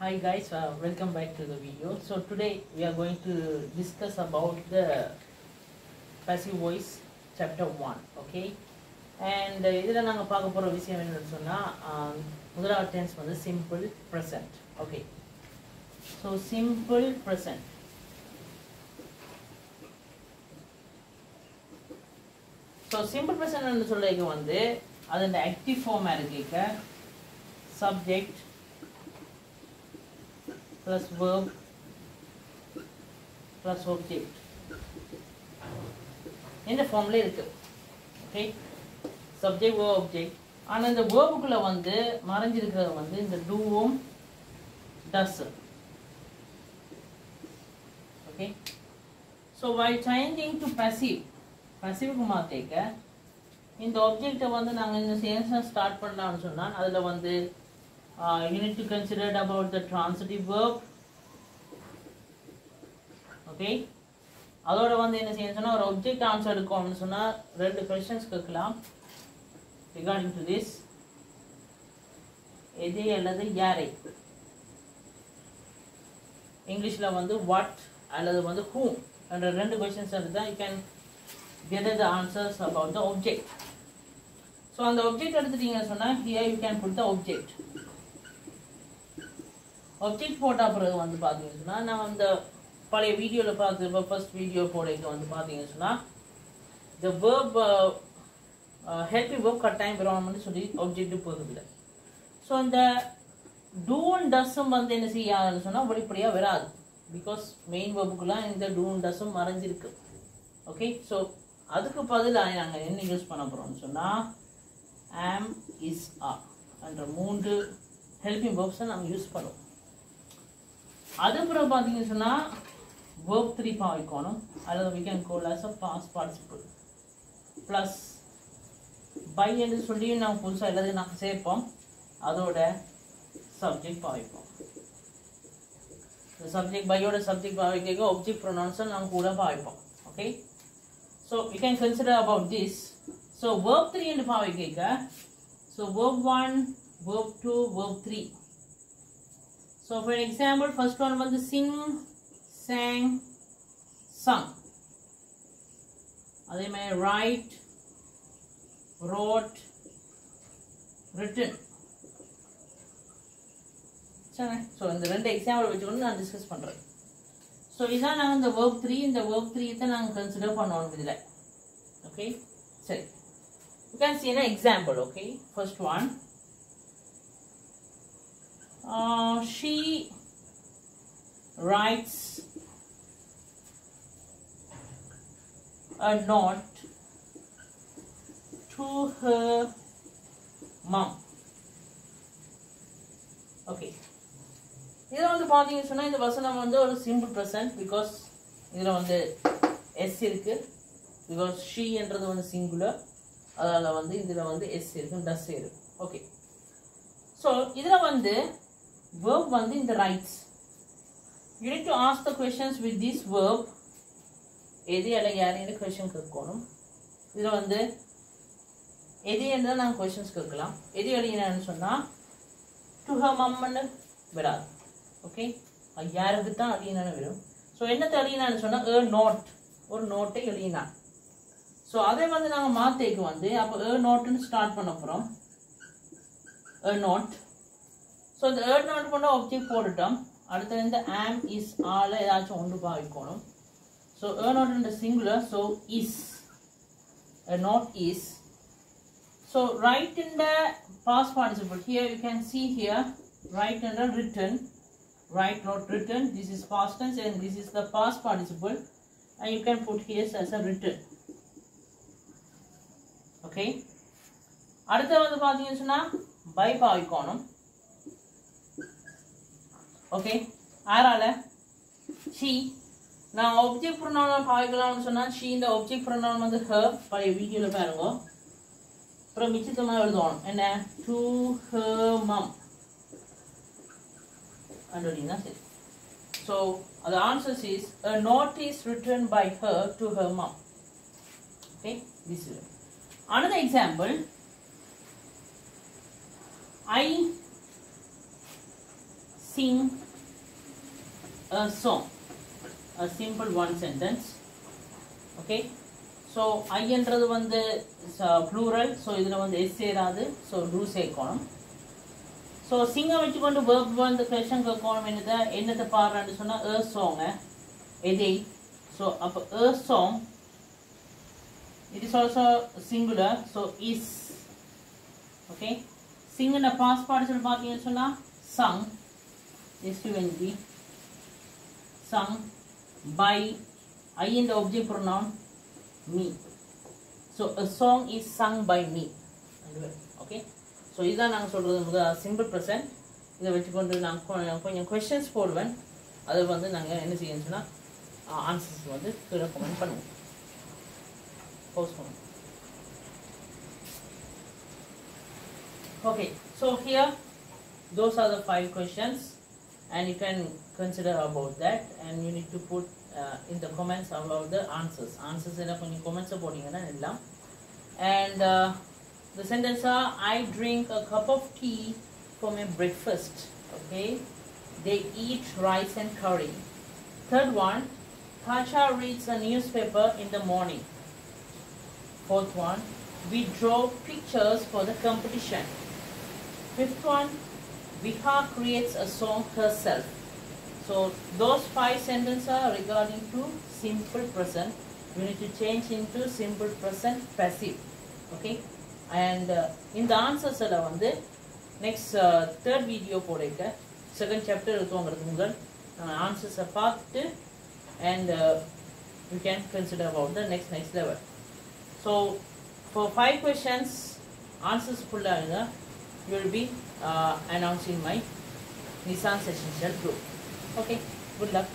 Hi guys, welcome back to the video. So today we are going to discuss about the passive voice chapter 1, okay? And இதில் நாங்கள் பார்க்க போகிற விஷயம் என்னன்னு சொன்னால் முதலாவது டென்ஸ் வந்து simple present, okay? So simple present. So simple present ன்னு சொல்லிக்க வந்து அதோட active form இருக்க subject plus verb plus object இந்த ஃபார்ம்ல இருக்கு. Okay, subject verb object. ஆனா இந்த verb-க்குள்ள வந்து மறைஞ்சிருக்கிறது வந்து இந்த doவும் does. Okay, so while changing to passive-க்கு மாத்தேக்க இந்த object-ஐ வந்து நாங்க இந்த sentence ஸ்டார்ட் பண்ணலாம்னு சொன்னா அதுல வந்து you need to consider about the transitive verb. Okay, அதோட வந்து என்ன செய்யணும் சொன்னா ஒரு object answer எடுக்கணும்னு சொன்னா ரெண்டு questions கேட்கலாம் regarding to this. எது அல்லது யாரை, இங்கிலீஷ்ல வந்து what அல்லது வந்து whom என்ற ரெண்டு questions எடுத்தா you can gather the answers about the object. So அந்த object எடுத்துட்டீங்கன்னு சொன்னா here you can put the object. object போட்ட பிறகு வந்து பாத்தீங்கன்னு சொன்னா நான் அந்த பழைய வீடியோல பார்த்து ஃபர்ஸ்ட் வீடியோ போடைக்கு வந்து பாத்தீங்கன்னு சொன்னா the verb helping verb கட்டாயம் வரணும்னு சொல்லி object போகுது. சோ அந்த do and does வந்து என்ன செய்யாதுன்னு சொன்னா வெளிப்படையா வராது because main verb-க்குள்ள இந்த do and does மறைஞ்சிருக்கு. ஓகே, சோ அதுக்கு பதிலா நாங்க என்ன யூஸ் பண்ண போறோம்னு சொன்னா am is are என்ற மூன்று helping verbs நாம யூஸ் பண்ணுவோம். அதுக்கப்புறம் பாத்தீங்கன்னு சொன்னா verb 3 பாவிக்கணும் அல்லது we can call as a past participle plus by என்று சொல்லி நாம் புதுசா எல்லாத்தையும் நாம் சேர்ப்போம், அதோட subject பாவிப்போம். subject by ஓட subject பாவிக்க object pronouns நாம் கூட பாவிப்போம். Okay, so we can consider about this. So verb 3 என்று பாவிக்க so verb 1 verb 2 verb 3. So for example, first one was the sing, sang, sung. Adhe mein write, wrote, written. So in the ரெண்டு example which one நான் discuss பண்றேன். So இதான் நாங்க இந்த verb 3 இந்த verb 3 தான் நாங்க consider பண்ணோம் இதுல. Okay, சரி. You can see an example. Okay, first one. She writes a note to her mom. Okay, இத வந்து பாத்தீங்க சொன்னா இந்த வசனம் வந்து ஒரு simple present because இதுல வந்து s இருக்கு because she என்றது வந்து singular, அதனால வந்து இதுல வந்து s இருக்கு does இருக்கு. Okay, so இதுல வந்து verb வந்து இந்த writes. You need to ask the questions with this verb. எது அல்ல யாருன்னு question கேட்கணும். இதுல வந்து எது என்ன நான் questions கேட்கலாம். எது எழுதினான்னு சொன்னா to her mom ன்னு வராது. ஓகே, யாருக்கு தான் எழுதினான்னு வரும். ஸோ என்னத்தை எழுதினான்னு சொன்னா a note, ஒரு நோட்டை எழுதினா. ஸோ அதை வந்து நாங்கள் மாத்தேக்கு வந்து அப்போ a noteன்னு ஸ்டார்ட் பண்ண போறோம். a note. So the third note கொண்ட object போட்டுட்டோம். அடுத்து இந்த am is ஆல ஏதாச்சும் ஒன்று பாவிக்கணும். So a note in the singular, so is, a note is. So write in the past participle. Here you can see here write in the written, write not written. This is past tense and this is the past participle, and you can put here as a written. Okay, அடுத்து வந்து பாத்தீங்கன்னா சொன்னா by பாவிக்கணும். Okay, ஆரால she. நான் object pronoun பாவிக்கலாம்னு சொன்னா she இந்த object pronoun வந்து her பழைய வீடியோல பாருங்க. அப்புறம் மிச்சத்தமா எழுதணும் என்ன to her mom அந்தடினா சரி. So the answer is a note is written by her to her mom. Okay, this is another example. I sing a song, a simple one sentence. Okay, so I என்றது வந்து plural, so இதுல வந்து s சேராது, so do சேர்க்கணும். So sing வச்சுக்கொண்டு verb வந்து question கேட்கணும். என்னது பாடுறான்னு சொன்னா a song, எதை. So அப்ப a song, it is also singular, so is. Okay, sing in the past participle பார்த்தீங்கன்னு சொன்னா sung, s-u-n-g, sung by I in the object pronoun me. So a song is sung by me. Okay, so இதான் நாங்க சொல்றது simple present. இதை வச்சுக்கொண்டு நான் கொஞ்சம் questions போடுவேன். அது வந்து நாங்க என்ன செய்யணும்னு சொன்னா ஆன்சர்ஸ் வந்து கீழே கமெண்ட் பண்ணுவோம். Post பண்ணுவோம். Okay, so here those are the 5 questions, and you can consider about that, and you need to put in the comments about the answers. Answers in the comments about it. And the sentence are, I drink a cup of tea for my breakfast. Okay, they eat rice and curry. Third one, Tasha reads a newspaper in the morning. Fourth one, we draw pictures for the competition. Fifth one, Viha creates a song herself. So those 5 sentences are regarding to simple present. You need to change into simple present passive. Okay, and in the answers வந்து next third video போடுங்க. Second chapter எடுத்துவங்கிறது முதல் answers பார்த்துட்டு, and you can consider about the next level. So for 5 questions answers full you will be announcing my Nissan Essential group. Okay, good luck.